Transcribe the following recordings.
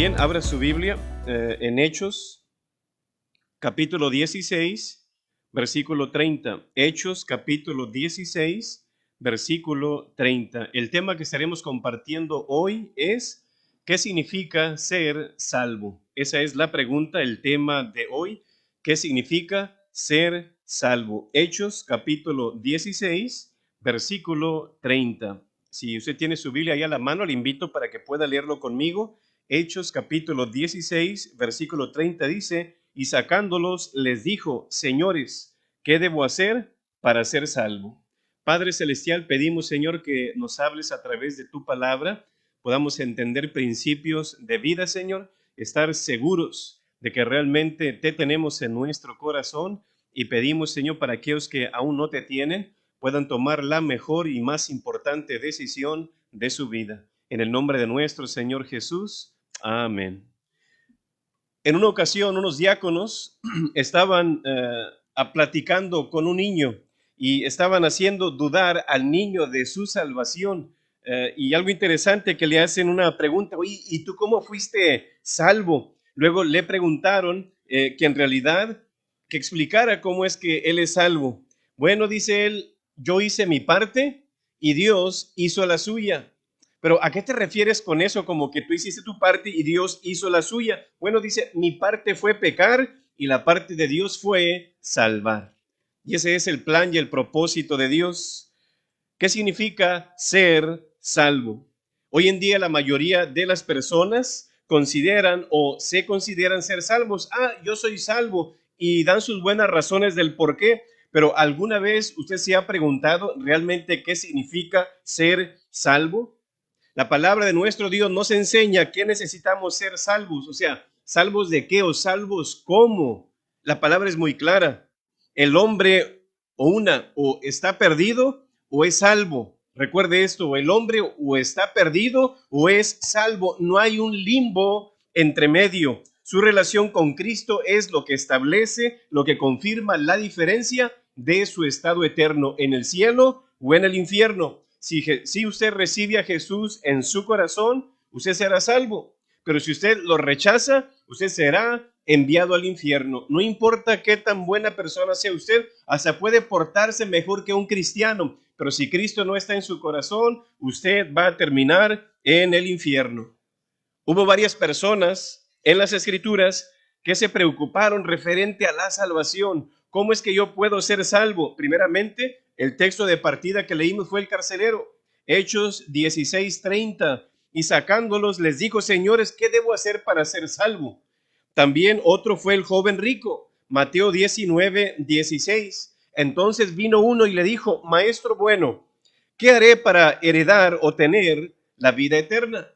Bien, abra su Biblia en Hechos, capítulo 16, versículo 30. Hechos, capítulo 16, versículo 30. El tema que estaremos compartiendo hoy es ¿qué significa ser salvo? Esa es la pregunta, el tema de hoy. ¿Qué significa ser salvo? Hechos, capítulo 16, versículo 30. Si usted tiene su Biblia ahí a la mano, le invito para que pueda leerlo conmigo. Hechos capítulo 16, versículo 30 dice, y sacándolos les dijo, señores, ¿qué debo hacer para ser salvo? Padre Celestial, pedimos, Señor, que nos hables a través de tu palabra, podamos entender principios de vida, Señor, estar seguros de que realmente te tenemos en nuestro corazón y pedimos, Señor, para aquellos que aún no te tienen, puedan tomar la mejor y más importante decisión de su vida. En el nombre de nuestro Señor Jesús. Amén. En una ocasión, unos diáconos estaban platicando con un niño y estaban haciendo dudar al niño de su salvación. Y algo interesante que le hacen una pregunta, oye, ¿y tú cómo fuiste salvo? Luego le preguntaron que en realidad, que explicara cómo es que él es salvo. Bueno, dice él, yo hice mi parte y Dios hizo la suya. Pero ¿a qué te refieres con eso? Como que tú hiciste tu parte y Dios hizo la suya. Bueno, dice, mi parte fue pecar y la parte de Dios fue salvar. Y ese es el plan y el propósito de Dios. ¿Qué significa ser salvo? Hoy en día la mayoría de las personas consideran o se consideran ser salvos. Yo soy salvo, y dan sus buenas razones del por qué. Pero ¿alguna vez usted se ha preguntado realmente qué significa ser salvo? La palabra de nuestro Dios nos enseña que necesitamos ser salvos, o sea, ¿salvos de qué o salvos cómo? La palabra es muy clara. El hombre o está perdido o es salvo. Recuerde esto, el hombre o está perdido o es salvo. No hay un limbo entre medio. Su relación con Cristo es lo que establece, lo que confirma la diferencia de su estado eterno en el cielo o en el infierno. Si usted recibe a Jesús en su corazón, usted será salvo. Pero si usted lo rechaza, usted será enviado al infierno. No importa qué tan buena persona sea usted, hasta puede portarse mejor que un cristiano. Pero si Cristo no está en su corazón, usted va a terminar en el infierno. Hubo varias personas en las Escrituras que se preocuparon referente a la salvación. ¿Cómo es que yo puedo ser salvo? Primeramente, el texto de partida que leímos fue el carcelero, Hechos 16:30, y sacándolos les dijo, señores, ¿qué debo hacer para ser salvo? También otro fue el joven rico, Mateo 19:16. Entonces vino uno y le dijo, maestro bueno, ¿qué haré para heredar o tener la vida eterna?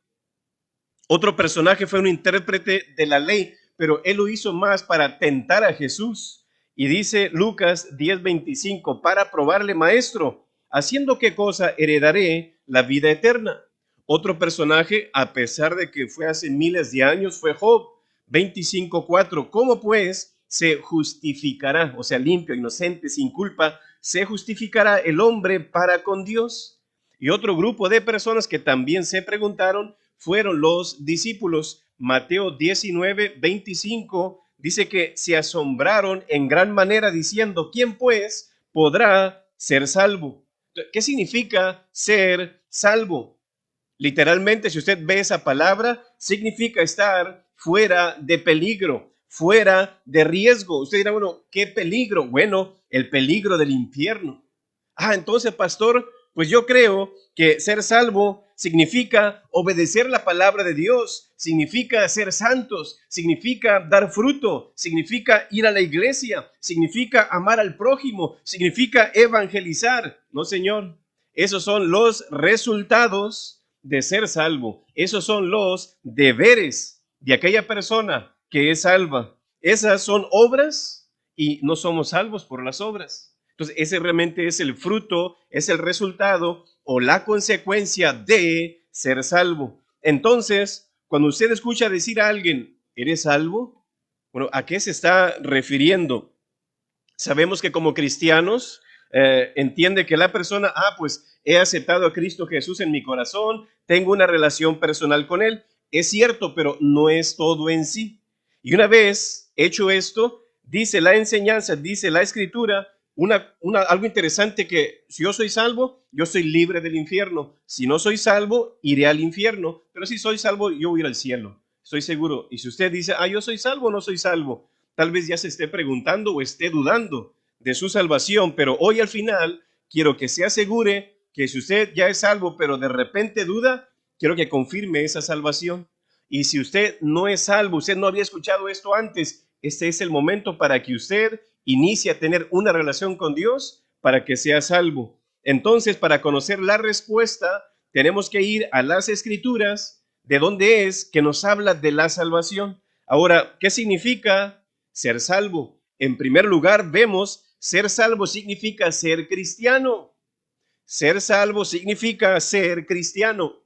Otro personaje fue un intérprete de la ley, pero él lo hizo más para tentar a Jesús. Y dice Lucas 10:25, para probarle, maestro, ¿haciendo qué cosa heredaré la vida eterna? Otro personaje, a pesar de que fue hace miles de años, fue Job 25:4. ¿Cómo pues se justificará, o sea, limpio, inocente, sin culpa, se justificará el hombre para con Dios? Y otro grupo de personas que también se preguntaron fueron los discípulos. Mateo 19:25 dice que se asombraron en gran manera diciendo, ¿quién pues podrá ser salvo? ¿Qué significa ser salvo? Literalmente, si usted ve esa palabra, significa estar fuera de peligro, fuera de riesgo. Usted dirá, bueno, ¿qué peligro? Bueno, el peligro del infierno. Entonces, pastor, pues yo creo que ser salvo significa obedecer la palabra de Dios, significa ser santos, significa dar fruto, significa ir a la iglesia, significa amar al prójimo, significa evangelizar. No, señor, esos son los resultados de ser salvo. Esos son los deberes de aquella persona que es salva. Esas son obras y no somos salvos por las obras. Entonces, ese realmente es el fruto, es el resultado o la consecuencia de ser salvo. Entonces, cuando usted escucha decir a alguien, ¿eres salvo? Bueno, ¿a qué se está refiriendo? Sabemos que como cristianos entiende que la persona, pues he aceptado a Cristo Jesús en mi corazón, tengo una relación personal con Él. es cierto, pero no es todo en sí. Y una vez hecho esto, dice la enseñanza, dice la escritura, algo interesante, que si yo soy salvo, yo soy libre del infierno. Si no soy salvo, iré al infierno. Pero si soy salvo, yo voy a ir al cielo. Estoy seguro. Y si usted dice, yo soy salvo o no soy salvo, tal vez ya se esté preguntando o esté dudando de su salvación. Pero hoy al final quiero que se asegure que si usted ya es salvo, pero de repente duda, quiero que confirme esa salvación. Y si usted no es salvo, usted no había escuchado esto antes, este es el momento para que usted inicie a tener una relación con Dios para que sea salvo. Entonces, para conocer la respuesta, tenemos que ir a las Escrituras, de dónde es que nos habla de la salvación. Ahora, ¿qué significa ser salvo? En primer lugar, vemos, ser salvo significa ser cristiano. Ser salvo significa ser cristiano.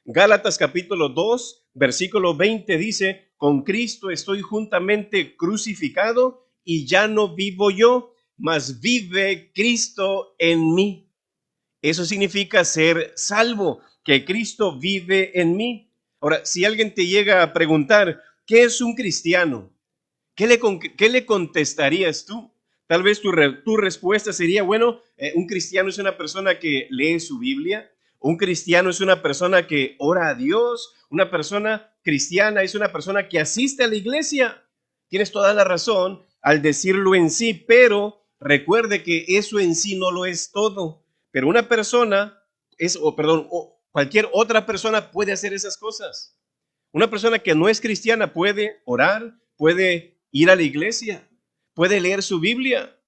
Gálatas capítulo 2, versículo 20 dice, con Cristo estoy juntamente crucificado y ya no vivo yo, mas vive Cristo en mí. Eso significa ser salvo, que Cristo vive en mí. Ahora, si alguien te llega a preguntar, ¿qué es un cristiano? ¿Qué le contestarías tú? Tal vez tu respuesta sería, bueno, un cristiano es una persona que lee su Biblia, un cristiano es una persona que ora a Dios, una persona cristiana es una persona que asiste a la iglesia. Tienes toda la razón al decirlo en sí, pero recuerde que eso en sí no lo es todo. Pero una persona cualquier otra persona puede hacer esas cosas. Una persona que no es cristiana puede orar, puede ir a la iglesia, puede leer su Biblia.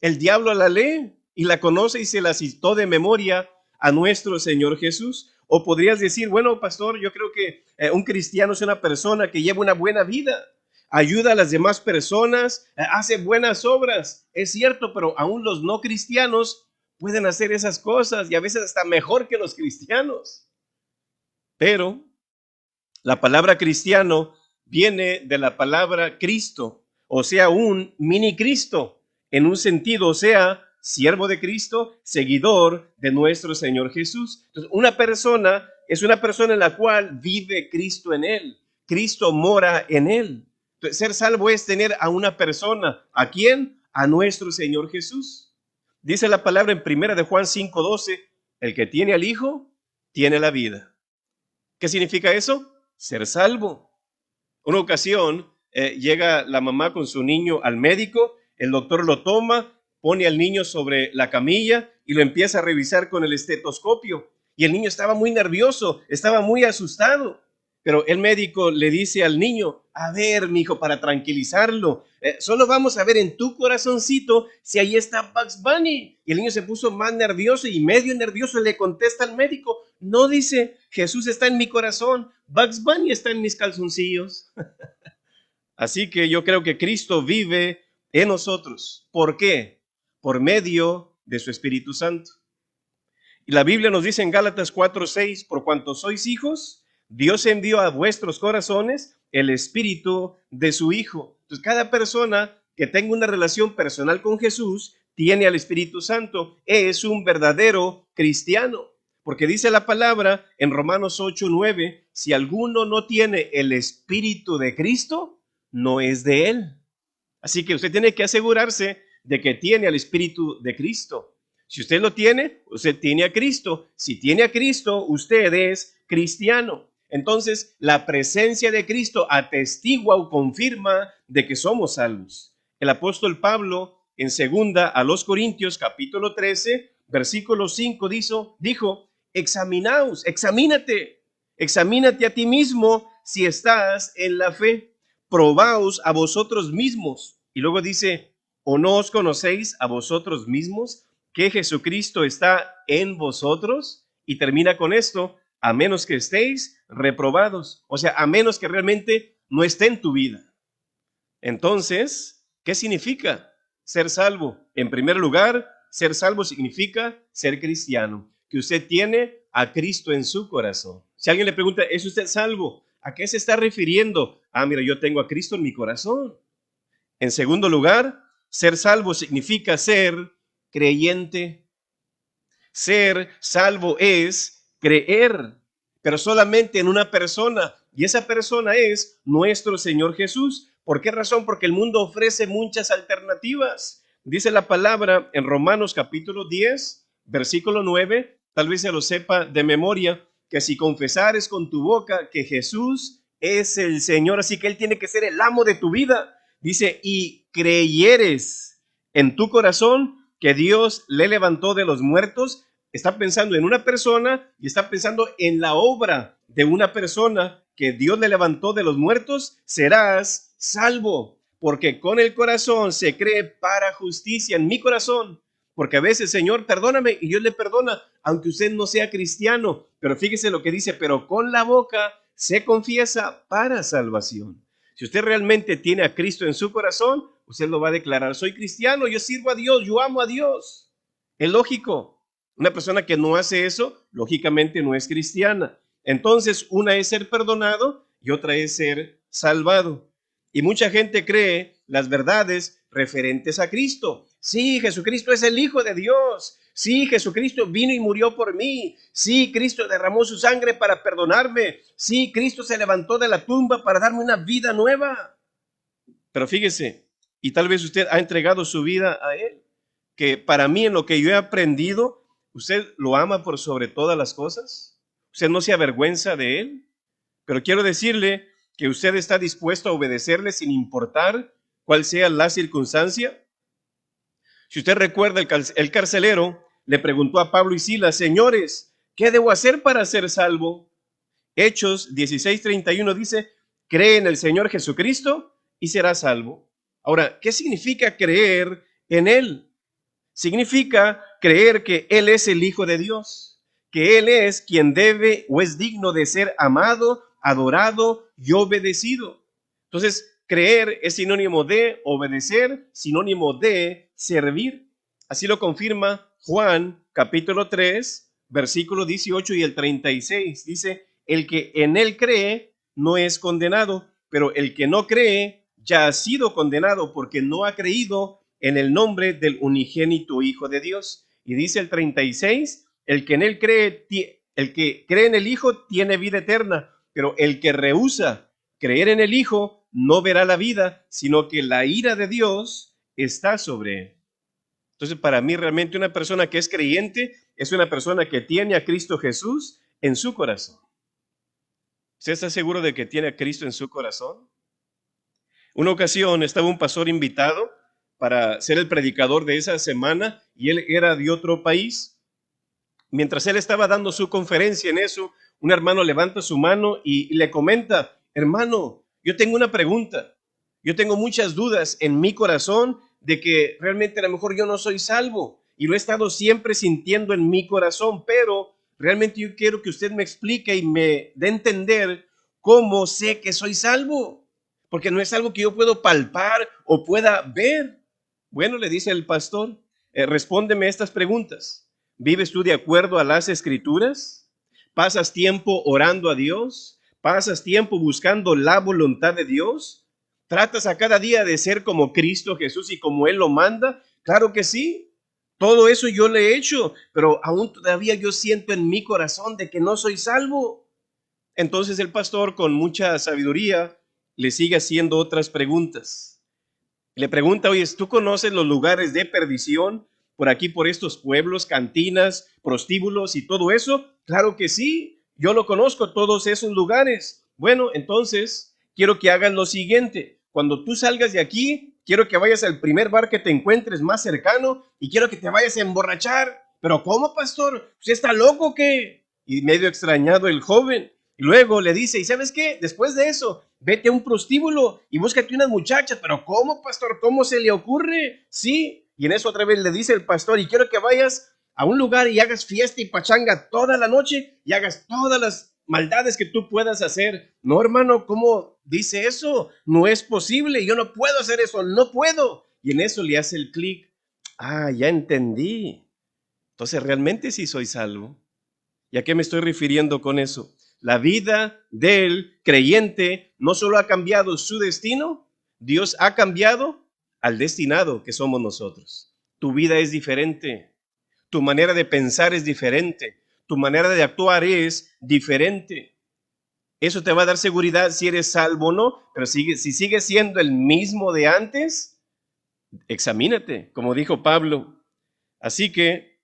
El diablo la lee y la conoce y se la citó de memoria a nuestro Señor Jesús. O podrías decir, bueno, pastor, yo creo que un cristiano es una persona que lleva una buena vida, ayuda a las demás personas, hace buenas obras. Es cierto, pero aún los no cristianos pueden hacer esas cosas y a veces hasta mejor que los cristianos. Pero la palabra cristiano viene de la palabra Cristo, o sea, un mini Cristo, en un sentido, o sea, siervo de Cristo, seguidor de nuestro Señor Jesús. Entonces, una persona es una persona en la cual vive Cristo en él. Cristo mora en él. Entonces, ser salvo es tener a una persona. ¿A quién? A nuestro Señor Jesús. Dice la palabra en 1 de Juan 5:12, el que tiene al Hijo, tiene la vida. ¿Qué significa eso? Ser salvo. Una ocasión llega la mamá con su niño al médico, el doctor lo toma, pone al niño sobre la camilla y lo empieza a revisar con el estetoscopio. Y el niño estaba muy nervioso, estaba muy asustado. Pero el médico le dice al niño, a ver, mijo, para tranquilizarlo, solo vamos a ver en tu corazoncito si ahí está Bugs Bunny. Y el niño se puso más nervioso y medio nervioso le contesta al médico, no, dice, Jesús está en mi corazón, Bugs Bunny está en mis calzoncillos. Así que yo creo que Cristo vive en nosotros. ¿Por qué? Por medio de su Espíritu Santo. Y la Biblia nos dice en Gálatas 4:6, por cuanto sois hijos, Dios envió a vuestros corazones el Espíritu de su Hijo. Entonces, cada persona que tenga una relación personal con Jesús tiene al Espíritu Santo, es un verdadero cristiano. Porque dice la palabra en Romanos 8:9, si alguno no tiene el Espíritu de Cristo, no es de él. Así que usted tiene que asegurarse de que tiene al Espíritu de Cristo. Si usted lo tiene, usted tiene a Cristo. Si tiene a Cristo, usted es cristiano. Entonces, la presencia de Cristo atestigua o confirma de que somos salvos. El apóstol Pablo, en segunda a los Corintios, capítulo 13, versículo 5, dijo, examinaos, examínate a ti mismo si estás en la fe. Probaos a vosotros mismos. Y luego dice, ¿o no os conocéis a vosotros mismos que Jesucristo está en vosotros? Y termina con esto, a menos que estéis reprobados. O sea, a menos que realmente no esté en tu vida. Entonces, ¿qué significa ser salvo? En primer lugar, ser salvo significa ser cristiano, que usted tiene a Cristo en su corazón. Si alguien le pregunta, ¿es usted salvo? ¿A qué se está refiriendo? Mira, yo tengo a Cristo en mi corazón. En segundo lugar, ser salvo significa ser creyente. Ser salvo es creer, pero solamente en una persona. y esa persona es nuestro Señor Jesús. ¿Por qué razón? Porque el mundo ofrece muchas alternativas. Dice la palabra en Romanos capítulo 10, versículo 9, tal vez se lo sepa de memoria, que si confesares con tu boca que Jesús es el Señor, así que Él tiene que ser el amo de tu vida. Dice, y creyeres en tu corazón que Dios le levantó de los muertos, está pensando en una persona y está pensando en la obra de una persona que Dios le levantó de los muertos, serás salvo, porque con el corazón se cree para justicia. En mi corazón, porque a veces, Señor, perdóname, y Dios le perdona, aunque usted no sea cristiano, pero fíjese lo que dice, pero con la boca se confiesa para salvación. Si usted realmente tiene a Cristo en su corazón, usted lo va a declarar, soy cristiano, yo sirvo a Dios, yo amo a Dios. Es lógico. Una persona que no hace eso, lógicamente no es cristiana. Entonces, una es ser perdonado y otra es ser salvado. Y mucha gente cree las verdades referentes a Cristo. Sí, Jesucristo es el Hijo de Dios. Sí, Jesucristo vino y murió por mí. Sí, Cristo derramó su sangre para perdonarme. Sí, Cristo se levantó de la tumba para darme una vida nueva. Pero fíjese, y tal vez usted ha entregado su vida a Él, que para mí en lo que yo he aprendido, usted lo ama por sobre todas las cosas. Usted no se avergüenza de Él. Pero quiero decirle que usted está dispuesto a obedecerle sin importar cuál sea la circunstancia. Si usted recuerda, el carcelero le preguntó a Pablo y Silas, señores, ¿qué debo hacer para ser salvo? Hechos 16:31 dice, cree en el Señor Jesucristo y serás salvo. Ahora, ¿qué significa creer en Él? Significa creer que Él es el Hijo de Dios, que Él es quien debe o es digno de ser amado, adorado y obedecido. Entonces, creer es sinónimo de obedecer, sinónimo de servir. Así lo confirma Juan capítulo 3, versículo 18 y el 36. Dice, el que en Él cree no es condenado, pero el que no cree ya ha sido condenado porque no ha creído en el nombre del unigénito Hijo de Dios. Y dice el 36, el que en Él cree, el que cree en el Hijo tiene vida eterna, pero el que rehúsa creer en el Hijo no verá la vida, sino que la ira de Dios está sobre él. Entonces, para mí realmente una persona que es creyente es una persona que tiene a Cristo Jesús en su corazón. ¿Usted está seguro de que tiene a Cristo en su corazón? Una ocasión estaba un pastor invitado para ser el predicador de esa semana y él era de otro país. Mientras él estaba dando su conferencia en eso, un hermano levanta su mano y le comenta, hermano, yo tengo una pregunta. Yo tengo muchas dudas en mi corazón de que realmente a lo mejor yo no soy salvo y lo he estado siempre sintiendo en mi corazón, pero realmente yo quiero que usted me explique y me dé a entender cómo sé que soy salvo, porque no es algo que yo puedo palpar o pueda ver. Bueno, le dice el pastor, respóndeme estas preguntas. ¿Vives tú de acuerdo a las escrituras? ¿Pasas tiempo orando a Dios? ¿Pasas tiempo buscando la voluntad de Dios? ¿Tratas a cada día de ser como Cristo Jesús y como Él lo manda? Claro que sí. Todo eso yo le he hecho, pero aún todavía yo siento en mi corazón de que no soy salvo. Entonces el pastor, con mucha sabiduría, le sigue haciendo otras preguntas. Le pregunta, oye, ¿tú conoces los lugares de perdición por aquí, por estos pueblos, cantinas, prostíbulos y todo eso? Claro que sí, yo lo conozco, todos esos lugares. Bueno, entonces quiero que hagas lo siguiente. Cuando tú salgas de aquí, quiero que vayas al primer bar que te encuentres más cercano y quiero que te vayas a emborrachar. ¿Pero cómo, pastor? ¿Usted está loco o qué? Y medio extrañado el joven. Y luego le dice, ¿y sabes qué? Después de eso, vete a un prostíbulo y búscate unas muchachas. Pero ¿cómo, pastor? ¿Cómo se le ocurre? Sí. Y en eso otra vez le dice el pastor, y quiero que vayas a un lugar y hagas fiesta y pachanga toda la noche y hagas todas las maldades que tú puedas hacer. No, hermano, ¿cómo dice eso? No es posible. Yo no puedo hacer eso. No puedo. Y en eso le hace el clic. Ah, ya entendí. Entonces realmente sí soy salvo. ¿Y a qué me estoy refiriendo con eso? La vida del creyente no solo ha cambiado su destino, Dios ha cambiado al destinado que somos nosotros. Tu vida es diferente, tu manera de pensar es diferente, tu manera de actuar es diferente. Eso te va a dar seguridad si eres salvo o no, pero si sigues siendo el mismo de antes, examínate, como dijo Pablo. Así que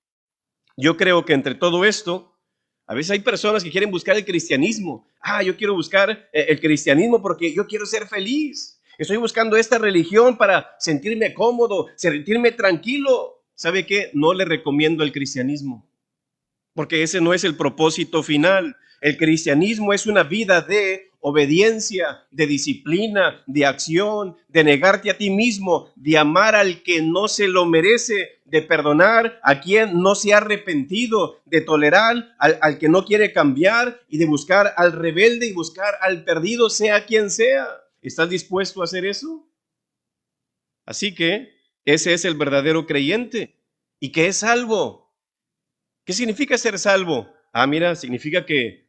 yo creo que entre todo esto, a veces hay personas que quieren buscar el cristianismo. Yo quiero buscar el cristianismo porque yo quiero ser feliz. Estoy buscando esta religión para sentirme cómodo, sentirme tranquilo. ¿Sabe qué? No le recomiendo el cristianismo, porque ese no es el propósito final. El cristianismo es una vida de obediencia, de disciplina, de acción, de negarte a ti mismo, de amar al que no se lo merece, de perdonar a quien no se ha arrepentido, de tolerar al que no quiere cambiar y de buscar al rebelde y buscar al perdido, sea quien sea. ¿Estás dispuesto a hacer eso? Así que ese es el verdadero creyente y que es salvo. ¿Qué significa ser salvo? Mira, significa que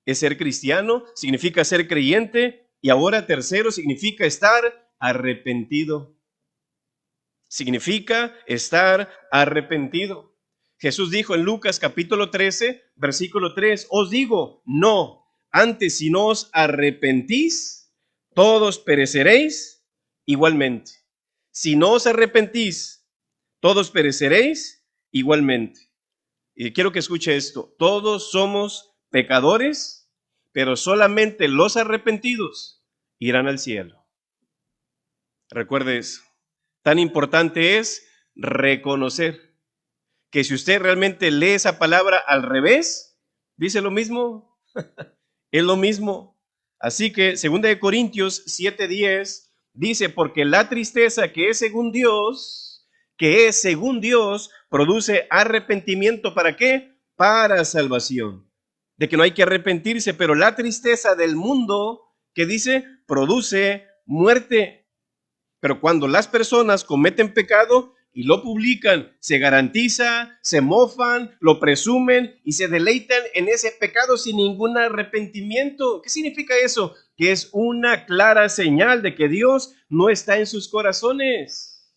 es ser cristiano, significa ser creyente y ahora tercero, significa estar arrepentido. Significa estar arrepentido. Jesús dijo en Lucas capítulo 13, versículo 3, os digo, no, antes si no os arrepentís, todos pereceréis igualmente. Si no os arrepentís, todos pereceréis igualmente. Y quiero que escuche esto. Todos somos pecadores, pero solamente los arrepentidos irán al cielo. Recuerde eso. Tan importante es reconocer que si usted realmente lee esa palabra al revés, dice lo mismo, es lo mismo. Así que 2 Corintios 7:10 dice, porque la tristeza que es según Dios, produce arrepentimiento. ¿Para qué? Para salvación. De que no hay que arrepentirse, pero la tristeza del mundo, que dice, produce muerte. Pero cuando las personas cometen pecado y lo publican, se garantiza, se mofan, lo presumen y se deleitan en ese pecado sin ningún arrepentimiento. ¿Qué significa eso? Que es una clara señal de que Dios no está en sus corazones.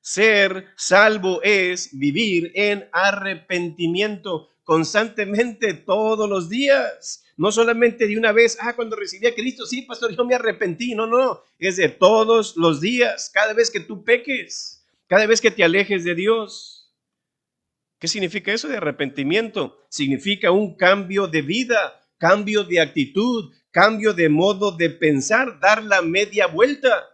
Ser salvo es vivir en arrepentimiento constantemente todos los días. No solamente de una vez, cuando recibí a Cristo, sí, pastor, yo me arrepentí. No, es de todos los días, cada vez que tú peques, cada vez que te alejes de Dios. ¿Qué significa eso de arrepentimiento? Significa un cambio de vida, cambio de actitud, cambio de modo de pensar, dar la media vuelta.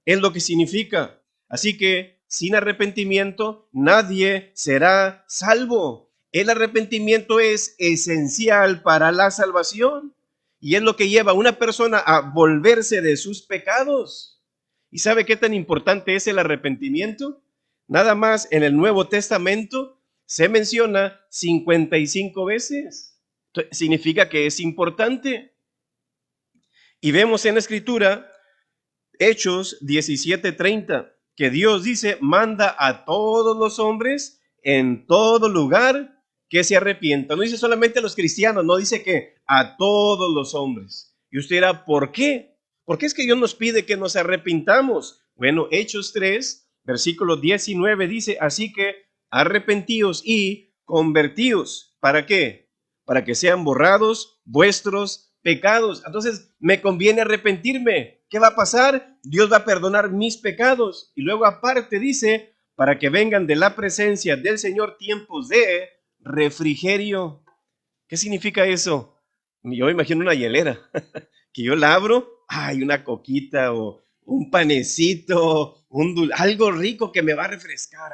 Es lo que significa. Así que sin arrepentimiento nadie será salvo. El arrepentimiento es esencial para la salvación y es lo que lleva a una persona a volverse de sus pecados. ¿Y sabe qué tan importante es el arrepentimiento? Nada más en el Nuevo Testamento se menciona 55 veces. Significa que es importante. Y vemos en la Escritura, Hechos 17:30, que Dios dice, manda a todos los hombres en todo lugar que se arrepientan. No dice solamente a los cristianos, no dice que a todos los hombres. Y usted dirá, ¿por qué? ¿Por qué es que Dios nos pide que nos arrepintamos? Bueno, Hechos 3, versículo 19 dice, así que arrepentíos y convertíos. ¿Para qué? Para que sean borrados vuestros pecados. Entonces, me conviene arrepentirme. ¿Qué va a pasar? Dios va a perdonar mis pecados. Y luego aparte dice, para que vengan de la presencia del Señor tiempos de refrigerio. ¿Qué significa eso? Yo me imagino una hielera, que yo la abro, una coquita o un panecito, algo rico que me va a refrescar.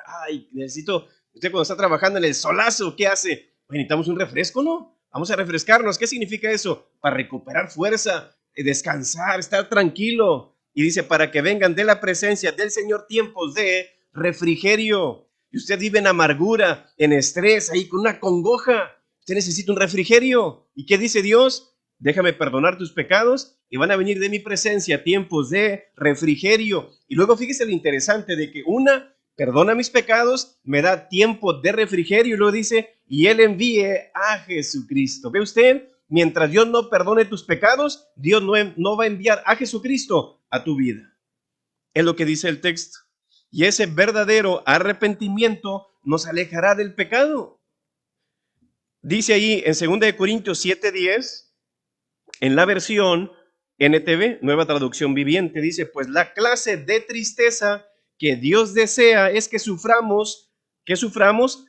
Necesito, usted cuando está trabajando en el solazo, ¿qué hace? Necesitamos un refresco, ¿no? Vamos a refrescarnos. ¿Qué significa eso? Para recuperar fuerza, descansar, estar tranquilo. Y dice, para que vengan de la presencia del Señor tiempos de refrigerio. Y usted vive en amargura, en estrés, ahí con una congoja. Usted necesita un refrigerio. ¿Y qué dice Dios? Déjame perdonar tus pecados y van a venir de mi presencia tiempos de refrigerio. Y luego fíjese lo interesante de que perdona mis pecados, me da tiempo de refrigerio y luego dice, y Él envíe a Jesucristo. ¿Ve usted? Mientras Dios no perdone tus pecados, Dios no va a enviar a Jesucristo a tu vida. Es lo que dice el texto. Y ese verdadero arrepentimiento nos alejará del pecado. Dice ahí en 2 Corintios 7:10, En la versión NTV, Nueva Traducción Viviente, dice, pues la clase de tristeza que Dios desea es que suframos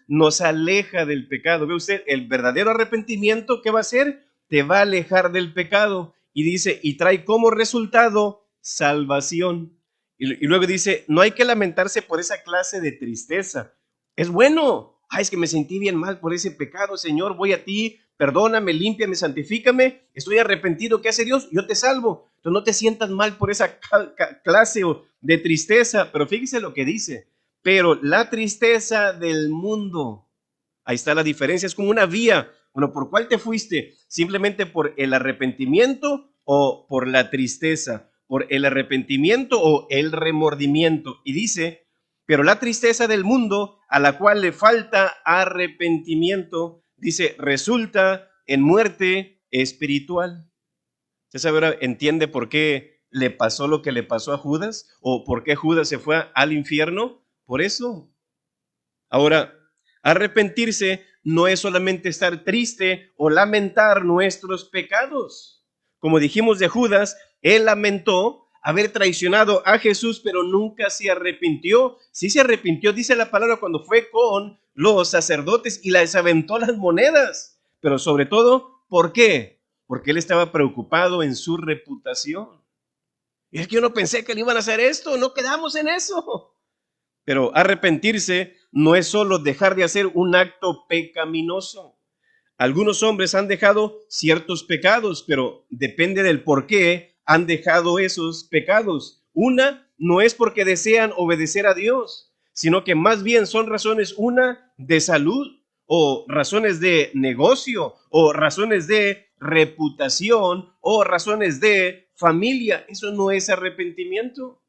nos aleja del pecado. Ve usted, el verdadero arrepentimiento, ¿qué va a hacer? Te va a alejar del pecado. Y dice, y trae como resultado salvación. Y luego dice, no hay que lamentarse por esa clase de tristeza. Es bueno. Ay, es que me sentí bien mal por ese pecado, Señor, voy a ti, perdóname, límpiame, santifícame, estoy arrepentido, ¿qué hace Dios? Yo te salvo. Entonces no te sientas mal por esa clase de tristeza, pero fíjese lo que dice, pero la tristeza del mundo, ahí está la diferencia, es como una vía. Bueno, ¿por cuál te fuiste? ¿Simplemente por el arrepentimiento o por la tristeza? ¿Por el arrepentimiento o el remordimiento? Y dice, pero la tristeza del mundo, a la cual le falta arrepentimiento, dice, resulta en muerte espiritual. ¿Usted sabe ahora, entiende por qué le pasó lo que le pasó a Judas? ¿O por qué Judas se fue al infierno? Por eso. Ahora, arrepentirse no es solamente estar triste o lamentar nuestros pecados. Como dijimos de Judas, él lamentó haber traicionado a Jesús, pero nunca se arrepintió. Sí se arrepintió, dice la palabra, cuando fue con los sacerdotes y les aventó las monedas. Pero sobre todo, ¿por qué? Porque él estaba preocupado en su reputación. Y es que yo no pensé que le iban a hacer esto, no quedamos en eso. Pero arrepentirse no es solo dejar de hacer un acto pecaminoso. Algunos hombres han dejado ciertos pecados, pero depende del por qué han dejado esos pecados. Una no es porque desean obedecer a Dios, sino que más bien son razones, una de salud, o razones de negocio, o razones de reputación, o razones de familia. Eso no es arrepentimiento.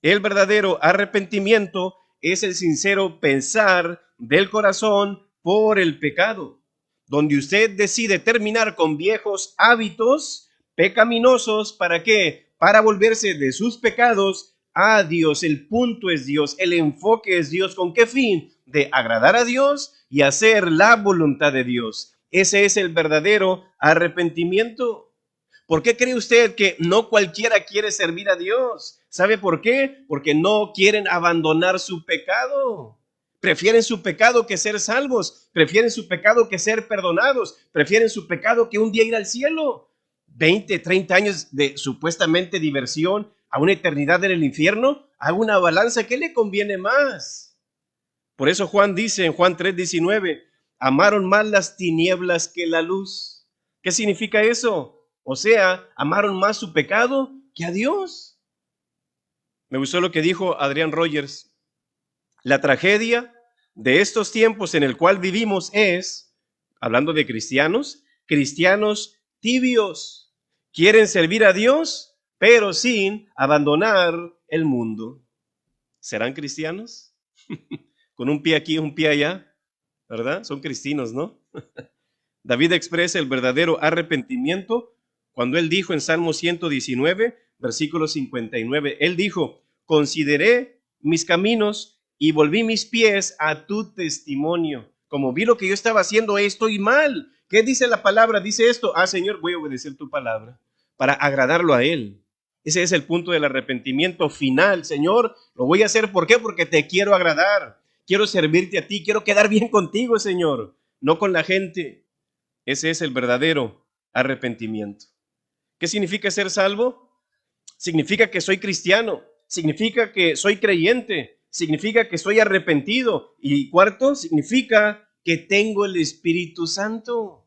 El verdadero arrepentimiento es el sincero pensar del corazón por el pecado, donde usted decide terminar con viejos hábitos pecaminosos. ¿Para qué? Para volverse de sus pecados a Dios. El punto es Dios, el enfoque es Dios. ¿Con qué fin? De agradar a Dios y hacer la voluntad de Dios. Ese es el verdadero arrepentimiento. ¿Por qué cree usted que no cualquiera quiere servir a Dios? ¿Sabe por qué? Porque no quieren abandonar su pecado. Prefieren su pecado que ser salvos. Prefieren su pecado que ser perdonados. Prefieren su pecado que un día ir al cielo. 20, 30 años de supuestamente diversión a una eternidad en el infierno. Haga una balanza. ¿Qué le conviene más? Por eso Juan dice en Juan 3:19, amaron más las tinieblas que la luz. ¿Qué significa eso? O sea, amaron más su pecado que a Dios. Me gustó lo que dijo Adrian Rogers. La tragedia de estos tiempos en el cual vivimos es, hablando de cristianos, cristianos tibios. Quieren servir a Dios, pero sin abandonar el mundo. ¿Serán cristianos? Con un pie aquí, un pie allá, ¿verdad? Son cristianos, ¿no? David expresa el verdadero arrepentimiento cuando él dijo en Salmo 119, versículo 59, él dijo, consideré mis caminos y volví mis pies a tu testimonio. Como vi lo que yo estaba haciendo, estoy mal. ¿Qué dice la palabra? Dice esto, Señor, voy a obedecer tu palabra para agradarlo a él. Ese es el punto del arrepentimiento final. Señor, lo voy a hacer, ¿por qué? Porque te quiero agradar. Quiero servirte a ti, quiero quedar bien contigo, Señor, no con la gente. Ese es el verdadero arrepentimiento. ¿Qué significa ser salvo? Significa que soy cristiano, significa que soy creyente, significa que estoy arrepentido. Y cuarto, significa que tengo el Espíritu Santo.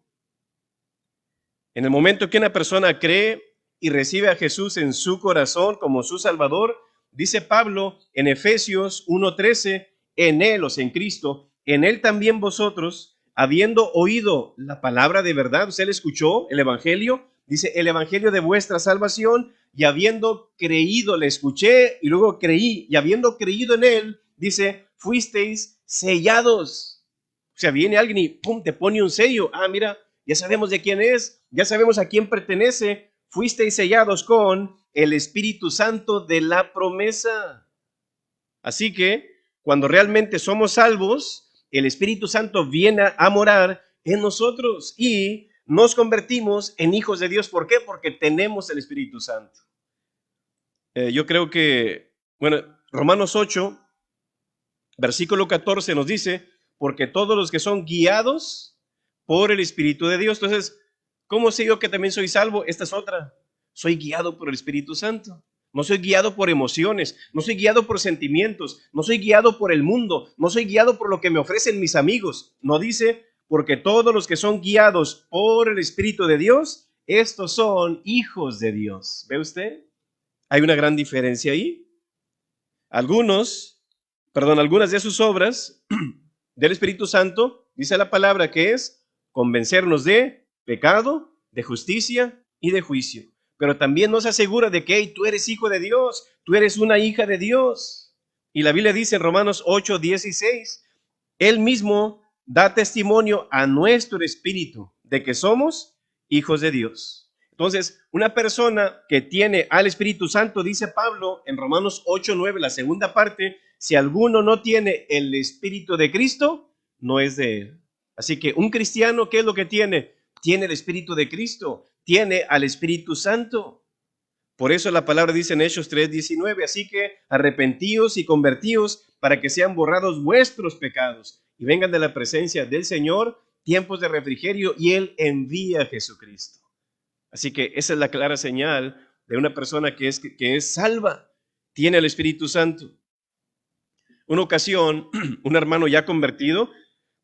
En el momento que una persona cree y recibe a Jesús en su corazón como su Salvador, dice Pablo en Efesios 1:13, en Él, o sea, en Cristo, en Él también vosotros, habiendo oído la palabra de verdad, usted le escuchó el Evangelio, dice el Evangelio de vuestra salvación, y habiendo creído, le escuché y luego creí, y habiendo creído en Él, dice, fuisteis sellados. O sea, viene alguien y pum, te pone un sello. Mira, ya sabemos de quién es, ya sabemos a quién pertenece. Fuisteis sellados con el Espíritu Santo de la promesa. Así que cuando realmente somos salvos, el Espíritu Santo viene a morar en nosotros y nos convertimos en hijos de Dios. ¿Por qué? Porque tenemos el Espíritu Santo. Yo creo que, bueno, Romanos 8, versículo 14 nos dice, porque todos los que son guiados por el Espíritu de Dios. Entonces, ¿cómo sé yo que también soy salvo? Esta es otra. Soy guiado por el Espíritu Santo. No soy guiado por emociones, no soy guiado por sentimientos, no soy guiado por el mundo, no soy guiado por lo que me ofrecen mis amigos. No dice, porque todos los que son guiados por el Espíritu de Dios, estos son hijos de Dios. ¿Ve usted? Hay una gran diferencia ahí. Algunas de sus obras del Espíritu Santo, dice la palabra que es convencernos de pecado, de justicia y de juicio. Pero también nos asegura de que hey, tú eres hijo de Dios, tú eres una hija de Dios. Y la Biblia dice en Romanos 8:16, Él mismo da testimonio a nuestro espíritu de que somos hijos de Dios. Entonces, una persona que tiene al Espíritu Santo, dice Pablo en Romanos 8:9, la segunda parte, si alguno no tiene el Espíritu de Cristo, no es de él. Así que un cristiano, ¿qué es lo que tiene? Tiene el Espíritu de Cristo, tiene al Espíritu Santo. Por eso la palabra dice en Hechos 3:19, así que arrepentíos y convertíos para que sean borrados vuestros pecados y vengan de la presencia del Señor tiempos de refrigerio y Él envía a Jesucristo. Así que esa es la clara señal de una persona que es salva, tiene el Espíritu Santo. Una ocasión, un hermano ya convertido,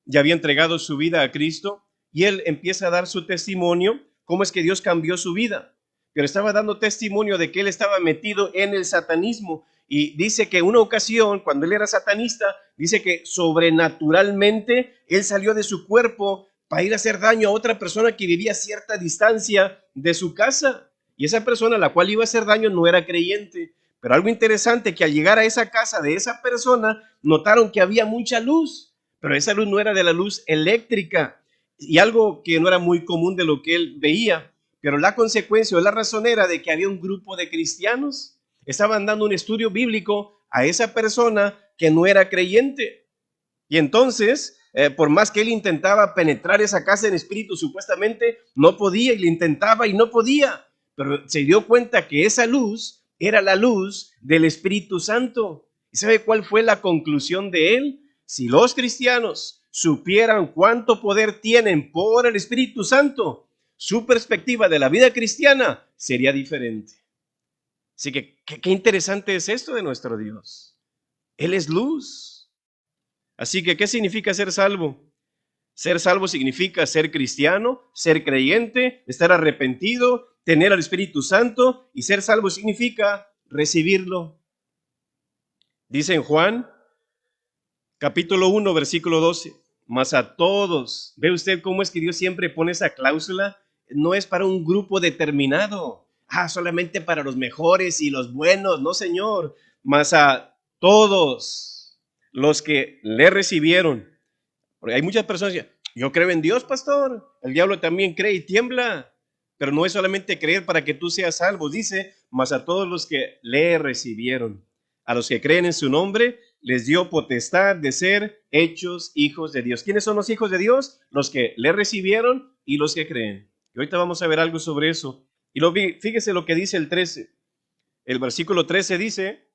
ya había entregado su vida a Cristo y él empieza a dar su testimonio, cómo es que Dios cambió su vida. Pero estaba dando testimonio de que él estaba metido en el satanismo y dice que una ocasión, cuando él era satanista, dice que sobrenaturalmente él salió de su cuerpo para ir a hacer daño a otra persona que vivía a cierta distancia de su casa. Y esa persona a la cual iba a hacer daño no era creyente. Pero algo interesante que al llegar a esa casa de esa persona, notaron que había mucha luz, pero esa luz no era de la luz eléctrica y algo que no era muy común de lo que él veía. Pero la consecuencia o la razón era de que había un grupo de cristianos, estaban dando un estudio bíblico a esa persona que no era creyente. Y entonces, por más que él intentaba penetrar esa casa en espíritu, supuestamente no podía y le intentaba y no podía. Pero se dio cuenta que esa luz era la luz del Espíritu Santo. ¿Y sabe cuál fue la conclusión de él? Si los cristianos supieran cuánto poder tienen por el Espíritu Santo, su perspectiva de la vida cristiana sería diferente. Así que, qué interesante es esto de nuestro Dios. Él es luz. Así que, ¿qué significa ser salvo? Ser salvo significa ser cristiano, ser creyente, estar arrepentido, tener al Espíritu Santo, y ser salvo significa recibirlo. Dice en Juan, capítulo 1, versículo 12, mas a todos, ¿ve usted cómo es que Dios siempre pone esa cláusula? No es para un grupo determinado, solamente para los mejores y los buenos, no señor, mas a todos los que le recibieron. Porque hay muchas personas que dicen, yo creo en Dios, pastor. El diablo también cree y tiembla. Pero no es solamente creer para que tú seas salvo. Dice, mas a todos los que le recibieron, a los que creen en su nombre, les dio potestad de ser hechos hijos de Dios. ¿Quiénes son los hijos de Dios? Los que le recibieron y los que creen. Y ahorita vamos a ver algo sobre eso. Y fíjese lo que dice el 13. El versículo 13 dice,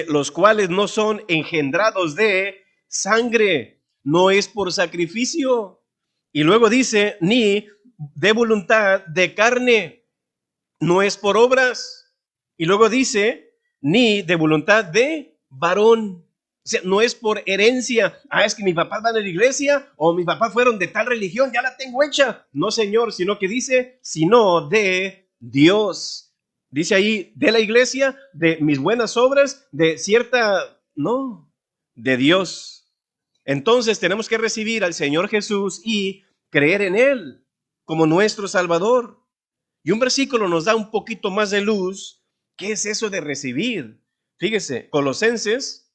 los cuales no son engendrados de sangre, no es por sacrificio. Y luego dice, ni de voluntad de carne, no es por obras. Y luego dice, ni de voluntad de varón. O sea, no es por herencia. Es que mis papás van a la iglesia o mis papás fueron de tal religión, ya la tengo hecha. No, señor, sino que dice, sino de Dios. Dice ahí, de la iglesia, de mis buenas obras, de cierta, no, de Dios. Entonces tenemos que recibir al Señor Jesús y creer en Él como nuestro Salvador. Y un versículo nos da un poquito más de luz. ¿Qué es eso de recibir? Fíjese, Colosenses,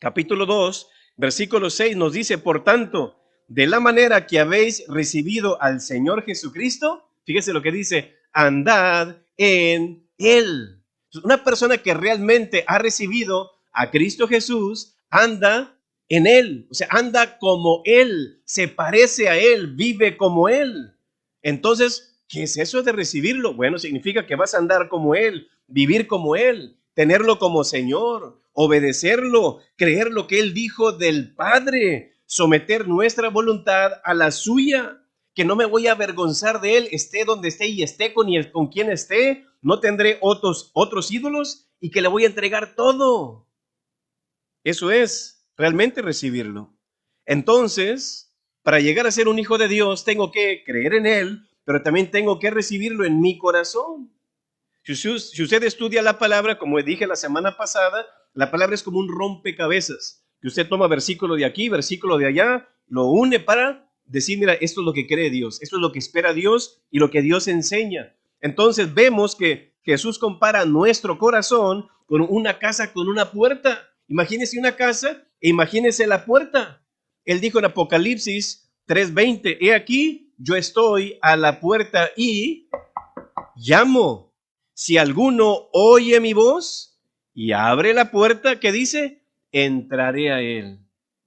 capítulo 2, versículo 6 nos dice, por tanto, de la manera que habéis recibido al Señor Jesucristo, fíjese lo que dice, andad en Él. Una persona que realmente ha recibido a Cristo Jesús, anda en Él, o sea, anda como Él, se parece a Él, vive como Él. Entonces, ¿qué es eso de recibirlo? Bueno, significa que vas a andar como Él, vivir como Él, tenerlo como Señor, obedecerlo, creer lo que Él dijo del Padre, someter nuestra voluntad a la suya, que no me voy a avergonzar de Él, esté donde esté y esté con quien esté, no tendré otros ídolos y que le voy a entregar todo. Eso es realmente recibirlo. Entonces, para llegar a ser un hijo de Dios, tengo que creer en Él, pero también tengo que recibirlo en mi corazón. Si usted estudia la palabra, como dije la semana pasada, la palabra es como un rompecabezas, que usted toma versículo de aquí, versículo de allá, lo une para decir, mira, esto es lo que cree Dios, esto es lo que espera Dios y lo que Dios enseña. Entonces vemos que Jesús compara nuestro corazón con una casa con una puerta. Imagínese una casa e imagínese la puerta. Él dijo en Apocalipsis 3:20, he aquí, yo estoy a la puerta y llamo. Si alguno oye mi voz y abre la puerta, ¿qué dice? Entraré a él.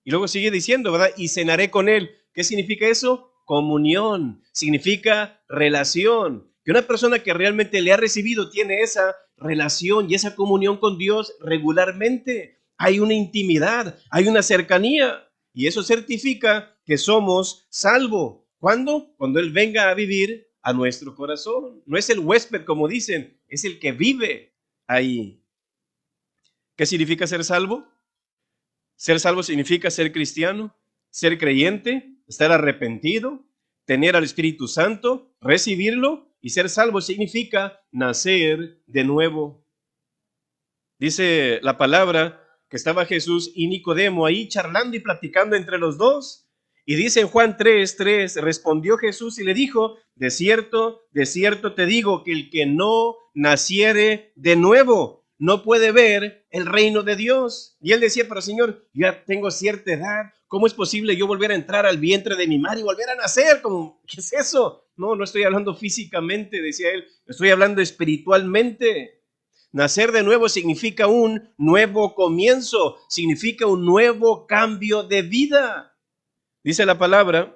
Y luego sigue diciendo, ¿verdad? Y cenaré con él. ¿Qué significa eso? Comunión. Significa relación. Que una persona que realmente le ha recibido tiene esa relación y esa comunión con Dios regularmente. Hay una intimidad, hay una cercanía. Y eso certifica que somos salvos. ¿Cuándo? Cuando Él venga a vivir a nuestro corazón. No es el huésped, como dicen, es el que vive ahí. ¿Qué significa ser salvo? Ser salvo significa ser cristiano, ser creyente, estar arrepentido, tener al Espíritu Santo, recibirlo, y ser salvo significa nacer de nuevo. Dice la palabra que estaba Jesús y Nicodemo ahí charlando y platicando entre los dos. Y dice en Juan 3:3, respondió Jesús y le dijo, de cierto te digo que el que no naciere de nuevo no puede ver el reino de Dios. Y él decía, pero Señor, ya tengo cierta edad, ¿cómo es posible yo volver a entrar al vientre de mi madre y volver a nacer? ¿Qué es eso? No estoy hablando físicamente, decía él, estoy hablando espiritualmente. Nacer de nuevo significa un nuevo comienzo, significa un nuevo cambio de vida. Dice la palabra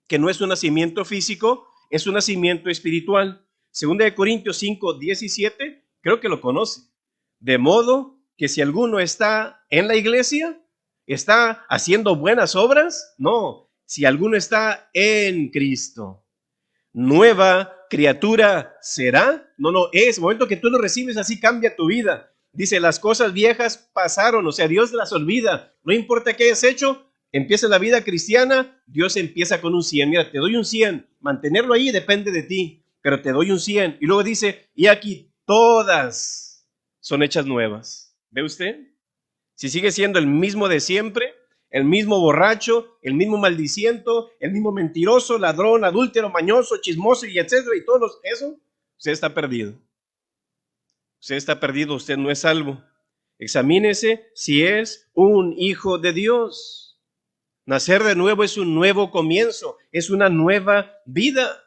que no es un nacimiento físico, es un nacimiento espiritual. Segunda de Corintios 5:17, creo que lo conoce. De modo que si alguno está en la iglesia, está haciendo buenas obras, no, si alguno está en Cristo, nueva criatura será. No, es momento que tú lo recibes, así cambia tu vida. Dice, las cosas viejas pasaron, o sea, Dios las olvida. No importa qué hayas hecho, empieza la vida cristiana, Dios empieza con un 100. Mira, te doy un 100, mantenerlo ahí depende de ti, pero te doy un 100. Y luego dice, y aquí todas son hechas nuevas. ¿Ve usted? Si sigue siendo el mismo de siempre, el mismo borracho, el mismo maldiciento, el mismo mentiroso, ladrón, adúltero, mañoso, chismoso y etcétera, y todos eso, usted está perdido. Usted está perdido, usted no es salvo. Examínese si es un hijo de Dios. Nacer de nuevo es un nuevo comienzo, es una nueva vida.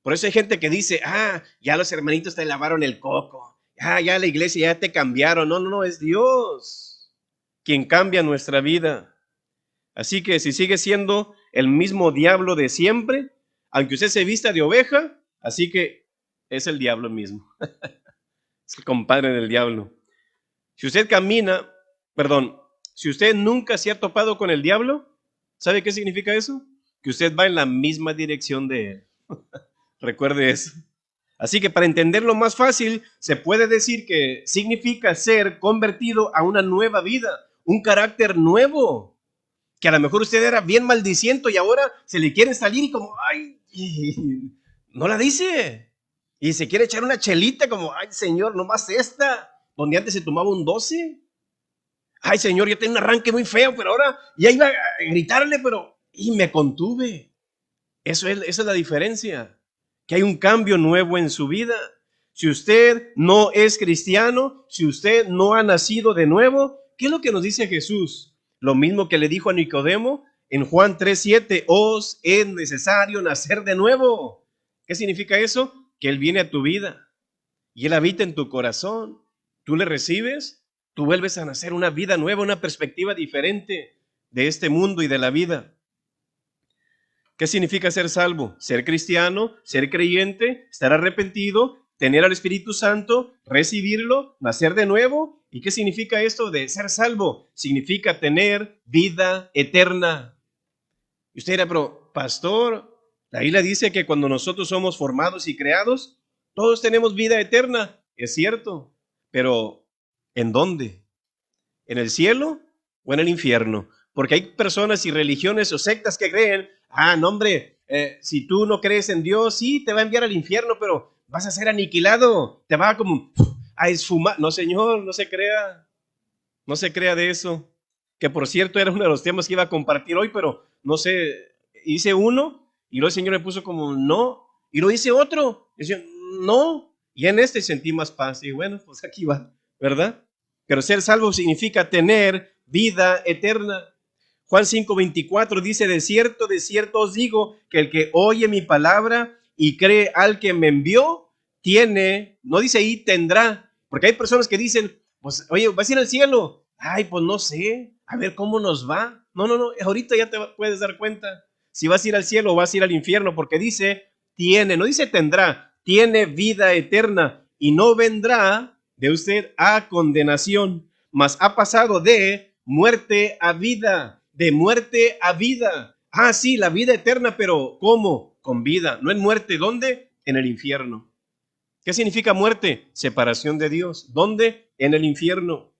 Por eso hay gente que dice, ya los hermanitos te lavaron el coco, ya la iglesia ya te cambiaron. No, es Dios quien cambia nuestra vida. Así que si sigue siendo el mismo diablo de siempre, aunque usted se vista de oveja, así que es el diablo mismo. Es el compadre del diablo. Si usted si usted nunca se ha topado con el diablo, ¿sabe qué significa eso? Que usted va en la misma dirección de él. Recuerde eso. Así que para entenderlo más fácil, se puede decir que significa ser convertido a una nueva vida, un carácter nuevo, que a lo mejor usted era bien maldiciento y ahora se le quiere salir y como, no la dice. Y se quiere echar una chelita como, Señor, nomás esta, donde antes se tomaba un 12. Señor, yo tenía un arranque muy feo, pero ahora ya iba a gritarle, y me contuve. Esa es la diferencia, que hay un cambio nuevo en su vida. Si usted no es cristiano, si usted no ha nacido de nuevo, ¿qué es lo que nos dice Jesús? Lo mismo que le dijo a Nicodemo en Juan 3:7, os es necesario nacer de nuevo. ¿Qué significa eso? Que Él viene a tu vida y Él habita en tu corazón. Tú le recibes Tú vuelves a nacer una vida nueva, una perspectiva diferente de este mundo y de la vida. ¿Qué significa ser salvo? Ser cristiano, ser creyente, estar arrepentido, tener al Espíritu Santo, recibirlo, nacer de nuevo. ¿Y qué significa esto de ser salvo? Significa tener vida eterna. Y usted dirá, pero pastor, la Biblia dice que cuando nosotros somos formados y creados, todos tenemos vida eterna. Es cierto, pero ¿en dónde? ¿En el cielo o en el infierno? Porque hay personas y religiones o sectas que creen, no hombre, si tú no crees en Dios, sí, te va a enviar al infierno, pero vas a ser aniquilado, te va como a esfumar. No, señor, no se crea de eso. Que por cierto era uno de los temas que iba a compartir hoy, pero no sé, hice uno y luego el Señor me puso como no, y lo hice otro, y yo, no, y en este sentí más paz, y bueno, pues aquí va, ¿verdad? Pero ser salvo significa tener vida eterna. Juan 5:24 dice, de cierto os digo, que el que oye mi palabra y cree al que me envió, tiene, no dice ahí tendrá, porque hay personas que dicen, pues, oye, ¿vas a ir al cielo? Ay, pues no sé, a ver cómo nos va. No, ahorita ya te puedes dar cuenta si vas a ir al cielo o vas a ir al infierno, porque dice, tiene, no dice tendrá, tiene vida eterna y no vendrá de usted a condenación, mas ha pasado de muerte a vida, de muerte a vida. Sí, la vida eterna, pero ¿cómo? Con vida, no en muerte. ¿Dónde? En el infierno. ¿Qué significa muerte? Separación de Dios. ¿Dónde? En el infierno.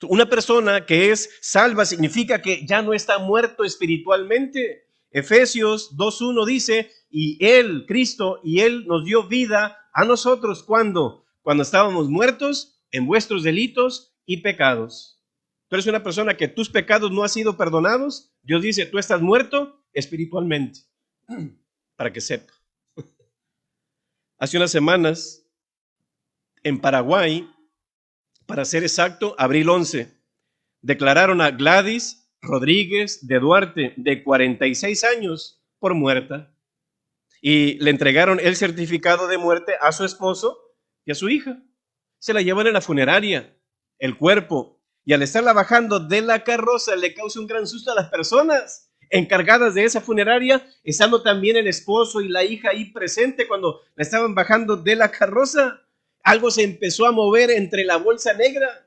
Una persona que es salva significa que ya no está muerto espiritualmente. Efesios 2:1 dice, y Él, Cristo, y Él nos dio vida a nosotros. ¿Cuándo? Cuando estábamos muertos en vuestros delitos y pecados. Tú eres una persona que tus pecados no han sido perdonados. Dios dice, tú estás muerto espiritualmente. Para que sepa. Hace unas semanas, en Paraguay, para ser exacto, abril 11, declararon a Gladys Rodríguez de Duarte, de 46 años, por muerta. Y le entregaron el certificado de muerte a su esposo y a su hija. Se la llevan en la funeraria, el cuerpo, y al estarla bajando de la carroza le causa un gran susto a las personas encargadas de esa funeraria, estando también el esposo y la hija ahí presente cuando la estaban bajando de la carroza. Algo se empezó a mover entre la bolsa negra.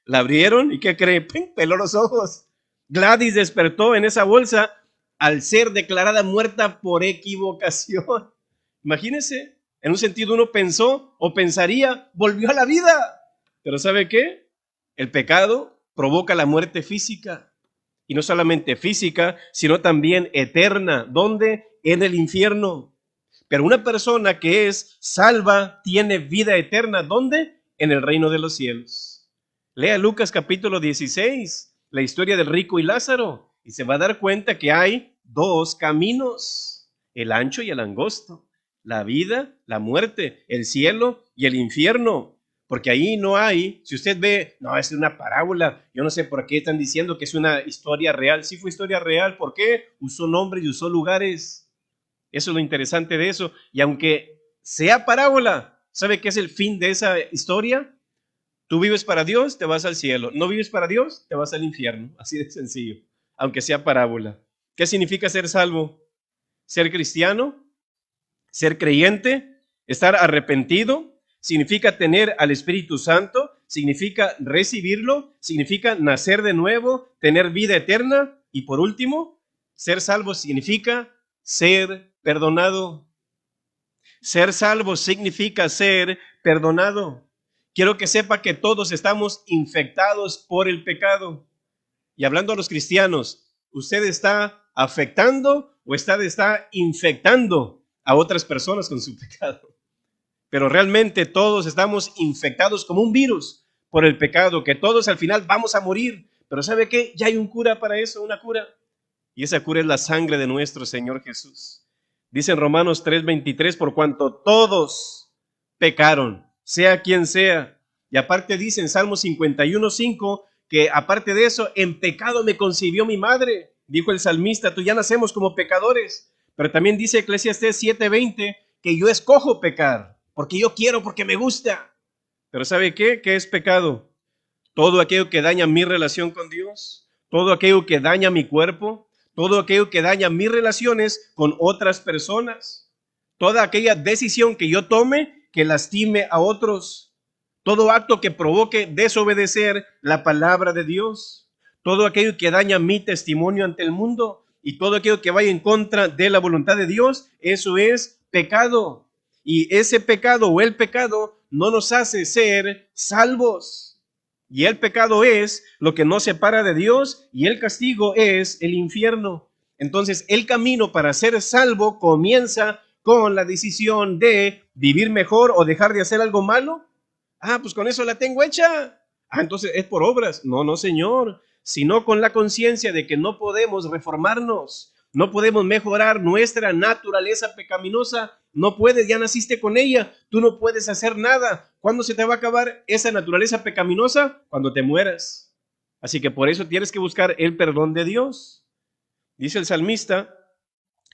La abrieron y ¿qué cree? Peló los ojos. Gladys despertó en esa bolsa al ser declarada muerta por equivocación. Imagínense, en un sentido uno pensó o pensaría, volvió a la vida. Pero ¿sabe qué? El pecado provoca la muerte física. Y no solamente física, sino también eterna. ¿Dónde? En el infierno. Pero una persona que es salva tiene vida eterna. ¿Dónde? En el reino de los cielos. Lea Lucas capítulo 16, la historia del rico y Lázaro, y se va a dar cuenta que hay dos caminos, el ancho y el angosto, la vida, la muerte, el cielo y el infierno, porque ahí no hay, si usted ve, no, es una parábola, yo no sé por qué están diciendo que es una historia real. Sí fue historia real, ¿por qué? Usó nombres y usó lugares. Eso es lo interesante de eso, y aunque sea parábola, ¿sabe qué es el fin de esa historia? Tú vives para Dios, te vas al cielo. No vives para Dios, te vas al infierno. Así de sencillo, aunque sea parábola. ¿Qué significa ser salvo? Ser cristiano, ser creyente, estar arrepentido, significa tener al Espíritu Santo, significa recibirlo, significa nacer de nuevo, tener vida eterna y por último, ser salvo significa ser perdonado. Ser salvo significa ser perdonado. Quiero que sepa que todos estamos infectados por el pecado. Y hablando a los cristianos, ¿usted está afectando o está infectando a otras personas con su pecado? Pero realmente todos estamos infectados como un virus por el pecado, que todos al final vamos a morir. Pero ¿sabe qué? Ya hay un cura para eso, una cura. Y esa cura es la sangre de nuestro Señor Jesús. Dice en Romanos 3:23, por cuanto todos pecaron, sea quien sea. Y aparte dice en Salmo 51:5, que aparte de eso, en pecado me concibió mi madre. Dijo el salmista, tú ya nacemos como pecadores. Pero también dice Eclesiastés 7:20, que yo escojo pecar, porque yo quiero, porque me gusta. Pero ¿sabe qué? ¿Qué es pecado? Todo aquello que daña mi relación con Dios, todo aquello que daña mi cuerpo, todo aquello que daña mis relaciones con otras personas, toda aquella decisión que yo tome que lastime a otros, todo acto que provoque desobedecer la palabra de Dios, todo aquello que daña mi testimonio ante el mundo y todo aquello que vaya en contra de la voluntad de Dios, eso es pecado. Y ese pecado o el pecado no nos hace ser salvos. Y el pecado es lo que nos separa de Dios y el castigo es el infierno. Entonces, el camino para ser salvo comienza con la decisión de vivir mejor o dejar de hacer algo malo. Ah, pues con eso la tengo hecha. Ah, entonces es por obras. No, no, Señor, sino con la conciencia de que no podemos reformarnos, no podemos mejorar nuestra naturaleza pecaminosa. No puedes, ya naciste con ella, tú no puedes hacer nada. ¿Cuándo se te va a acabar esa naturaleza pecaminosa? Cuando te mueras. Así que por eso tienes que buscar el perdón de Dios. Dice el salmista,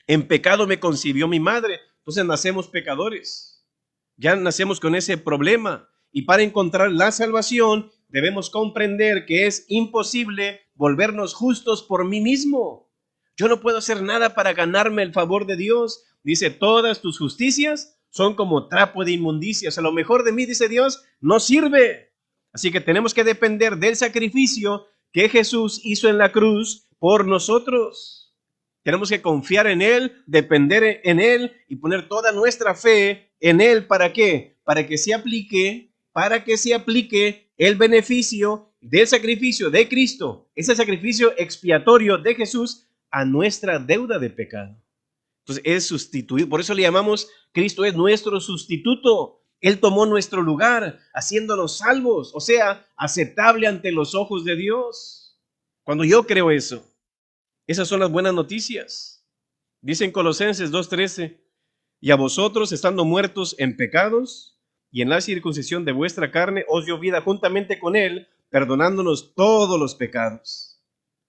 en pecado me concibió mi madre. Entonces nacemos pecadores. Ya nacemos con ese problema. Y para encontrar la salvación, debemos comprender que es imposible volvernos justos por mí mismo. Yo no puedo hacer nada para ganarme el favor de Dios. Dice, todas tus justicias son como trapo de inmundicia. O sea, lo mejor de mí, dice Dios, no sirve. Así que tenemos que depender del sacrificio que Jesús hizo en la cruz por nosotros. Tenemos que confiar en Él, depender en Él y poner toda nuestra fe en Él. ¿Para qué? Para que se aplique el beneficio del sacrificio de Cristo, ese sacrificio expiatorio de Jesús a nuestra deuda de pecado. Entonces es sustituir, por eso le llamamos Cristo es nuestro sustituto. Él tomó nuestro lugar, haciéndonos salvos, o sea, aceptable ante los ojos de Dios. Cuando yo creo eso, esas son las buenas noticias. Dice en Colosenses 2:13, y a vosotros, estando muertos en pecados y en la circuncisión de vuestra carne, os dio vida juntamente con Él, perdonándonos todos los pecados.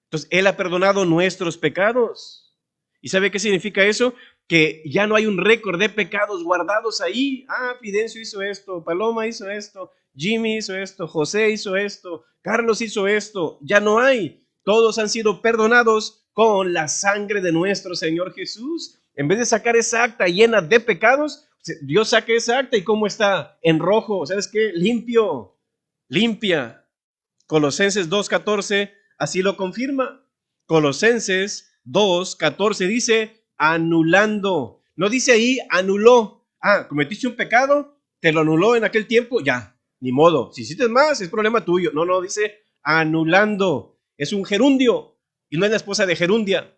Entonces, Él ha perdonado nuestros pecados. ¿Y sabe qué significa eso? Que ya no hay un récord de pecados guardados ahí. Ah, Fidencio hizo esto, Paloma hizo esto, Jimmy hizo esto, José hizo esto, Carlos hizo esto. Ya no hay. Todos han sido perdonados con la sangre de nuestro Señor Jesús. En vez de sacar esa acta llena de pecados, Dios saca esa acta y ¿cómo está? En rojo. ¿Sabes qué? Limpio, limpia. Colosenses 2:14 así lo confirma. Colosenses 2:14 dice anulando. No dice ahí anuló. Ah, cometiste un pecado, te lo anuló en aquel tiempo, ya, ni modo. Si hiciste más, es problema tuyo. No, no, dice anulando. Es un gerundio y no es la esposa de gerundia.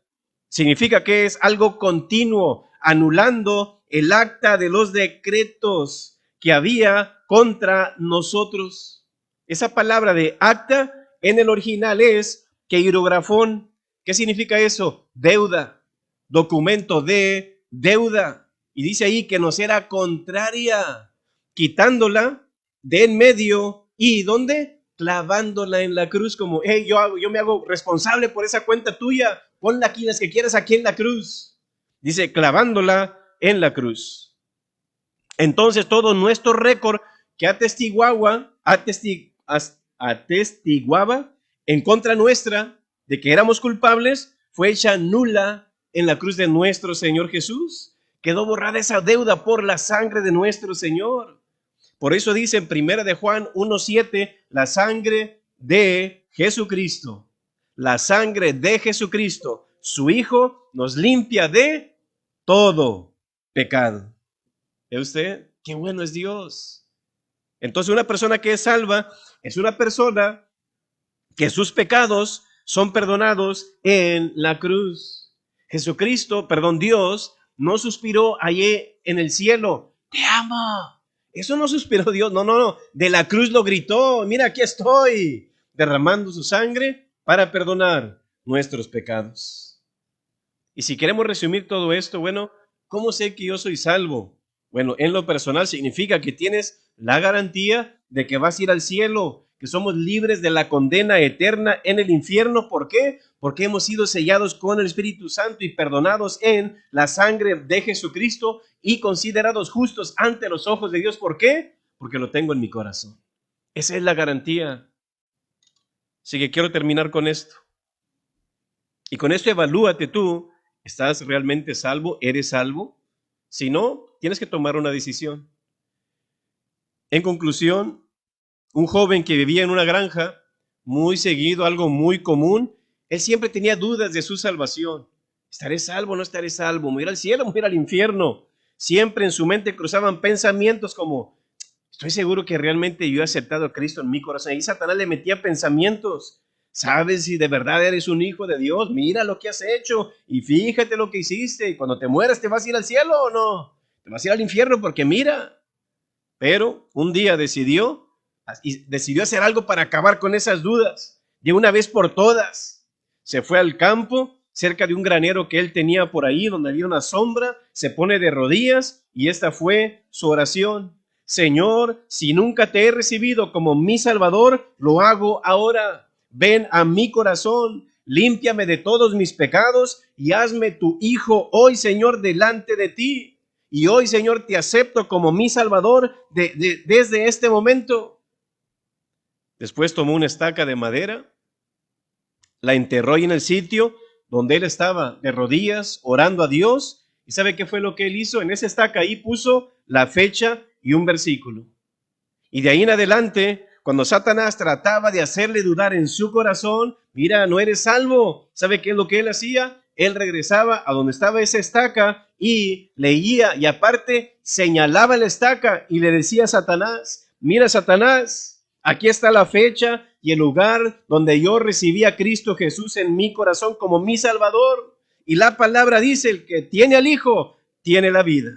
Significa que es algo continuo, anulando el acta de los decretos que había contra nosotros. Esa palabra de acta en el original es keirografón. ¿Qué significa eso? Deuda, documento de deuda. Y dice ahí que nos era contraria, quitándola de en medio y ¿dónde? Clavándola en la cruz como, hey, yo me hago responsable por esa cuenta tuya, ponla aquí las que quieras aquí en la cruz. Dice, clavándola en la cruz. Entonces todo nuestro récord que atestiguaba en contra nuestra de que éramos culpables fue hecha nula en la cruz de nuestro Señor Jesús. Quedó borrada esa deuda por la sangre de nuestro Señor. Por eso dice en 1 de Juan 1:7, la sangre de Jesucristo, la sangre de Jesucristo, su Hijo, nos limpia de todo pecado. ¿Ve usted? Qué bueno es Dios. Entonces una persona que es salva es una persona que sus pecados son perdonados en la cruz. Jesucristo, perdón, Dios, no suspiró allí en el cielo, te amo. Eso no suspiró Dios, no, no, no. De la cruz lo gritó, mira, aquí estoy, derramando su sangre para perdonar nuestros pecados. Y si queremos resumir todo esto, bueno, ¿cómo sé que yo soy salvo? Bueno, en lo personal significa que tienes la garantía de que vas a ir al cielo, que somos libres de la condena eterna en el infierno. ¿Por qué? Porque hemos sido sellados con el Espíritu Santo y perdonados en la sangre de Jesucristo y considerados justos ante los ojos de Dios. ¿Por qué? porque lo tengo en mi corazón. Esa es la garantía. Así que quiero terminar con esto. Y con esto evalúate tú, ¿estás realmente salvo? ¿Eres salvo? Si no, tienes que tomar una decisión. En conclusión, un joven que vivía en una granja, muy seguido, algo muy común, él siempre tenía dudas de su salvación. ¿Estaré salvo o no estaré salvo? ¿Me voy al cielo o me voy al infierno? Siempre en su mente cruzaban pensamientos como, estoy seguro que realmente yo he aceptado a Cristo en mi corazón. Y Satanás le metía pensamientos. ¿Sabes si de verdad eres un hijo de Dios? Mira lo que has hecho y fíjate lo que hiciste. Y cuando te mueras, ¿te vas a ir al cielo o no? ¿Te vas a ir al infierno? Porque mira. Pero un día decidió hacer algo para acabar con esas dudas, de una vez por todas. Se fue al campo, cerca de un granero que él tenía por ahí, donde había una sombra, se pone de rodillas y esta fue su oración. Señor, si nunca te he recibido como mi Salvador, lo hago ahora. Ven a mi corazón, límpiame de todos mis pecados y hazme tu hijo hoy, Señor, delante de ti. Y hoy, Señor, te acepto como mi Salvador desde este momento. Después tomó una estaca de madera, la enterró ahí en el sitio donde él estaba de rodillas orando a Dios. ¿Y sabe qué fue lo que él hizo? En esa estaca ahí puso la fecha y un versículo. Y de ahí en adelante, cuando Satanás trataba de hacerle dudar en su corazón, mira, no eres salvo. ¿Sabe qué es lo que él hacía? Él regresaba a donde estaba esa estaca y leía y aparte señalaba la estaca y le decía a Satanás, mira Satanás, aquí está la fecha y el lugar donde yo recibí a Cristo Jesús en mi corazón como mi Salvador. Y la palabra dice, el que tiene al Hijo, tiene la vida.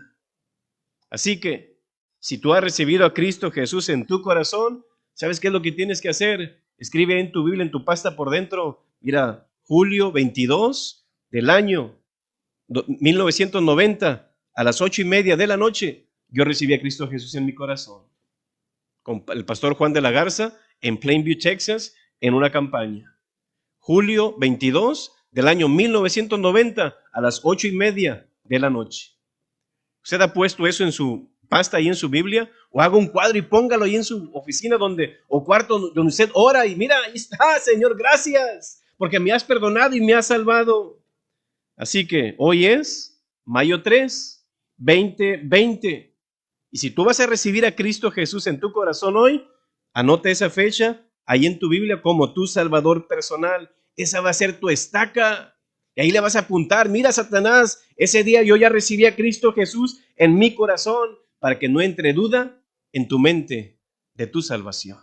Así que, si tú has recibido a Cristo Jesús en tu corazón, ¿sabes qué es lo que tienes que hacer? Escribe en tu Biblia, en tu pasta por dentro, mira, julio 22 del año 1990, a las 8:30 de la noche, yo recibí a Cristo Jesús en mi corazón. Con el pastor Juan de la Garza, en Plainview, Texas, en una campaña. Julio 22 del año 1990, a las 8:30 de la noche. ¿Usted ha puesto eso en su pasta y en su Biblia? O haga un cuadro y póngalo ahí en su oficina o cuarto donde usted ora y mira, ahí está, Señor, gracias, porque me has perdonado y me has salvado. Así que hoy es mayo 3, 2020. Y si tú vas a recibir a Cristo Jesús en tu corazón hoy, anota esa fecha ahí en tu Biblia como tu Salvador personal. Esa va a ser tu estaca. Y ahí le vas a apuntar, mira Satanás, ese día yo ya recibí a Cristo Jesús en mi corazón, para que no entre duda en tu mente de tu salvación.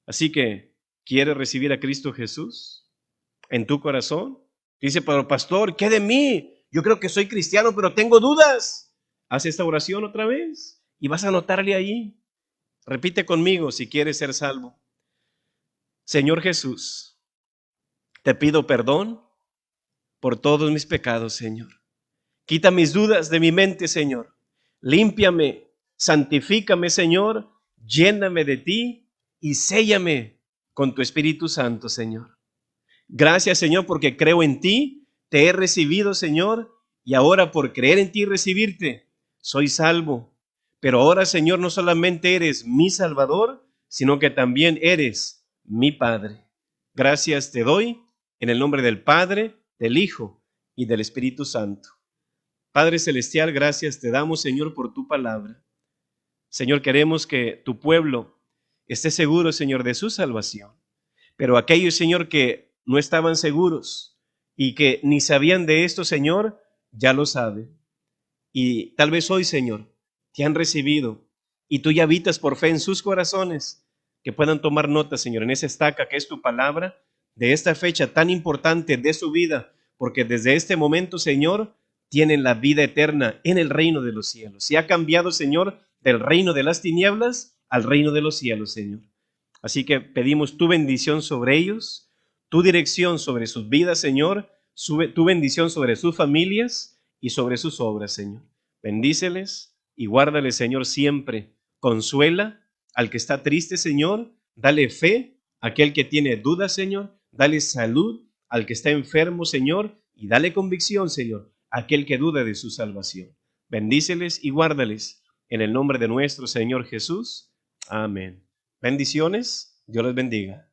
Así que, ¿quieres recibir a Cristo Jesús en tu corazón? Dice, pero pastor, ¿qué de mí? Yo creo que soy cristiano, pero tengo dudas. Haz esta oración otra vez y vas a anotarle ahí. Repite conmigo si quieres ser salvo. Señor Jesús, te pido perdón por todos mis pecados, Señor. Quita mis dudas de mi mente, Señor. Límpiame, santifícame, Señor. Lléname de ti y séllame con tu Espíritu Santo, Señor. Gracias, Señor, porque creo en ti, te he recibido, Señor, y ahora por creer en ti y recibirte, soy salvo. Pero ahora, Señor, no solamente eres mi Salvador, sino que también eres mi Padre. Gracias te doy en el nombre del Padre, del Hijo y del Espíritu Santo. Padre Celestial, gracias te damos, Señor, por tu palabra. Señor, queremos que tu pueblo esté seguro, Señor, de su salvación. Pero aquellos, Señor, que no estaban seguros y que ni sabían de esto, Señor, ya lo saben. Y tal vez hoy, Señor, te han recibido y tú ya habitas por fe en sus corazones, que puedan tomar nota, Señor, en esa estaca que es tu palabra, de esta fecha tan importante de su vida, porque desde este momento, Señor, tienen la vida eterna en el reino de los cielos. Se ha cambiado, Señor, del reino de las tinieblas al reino de los cielos, Señor. Así que pedimos tu bendición sobre ellos, tu dirección sobre sus vidas, Señor, tu bendición sobre sus familias y sobre sus obras, Señor. Bendíceles y guárdales, Señor, siempre. Consuela al que está triste, Señor. Dale fe a aquel que tiene dudas, Señor. Dale salud al que está enfermo, Señor. Y dale convicción, Señor, a aquel que duda de su salvación. Bendíceles y guárdales en el nombre de nuestro Señor Jesús. Amén. Bendiciones. Dios les bendiga.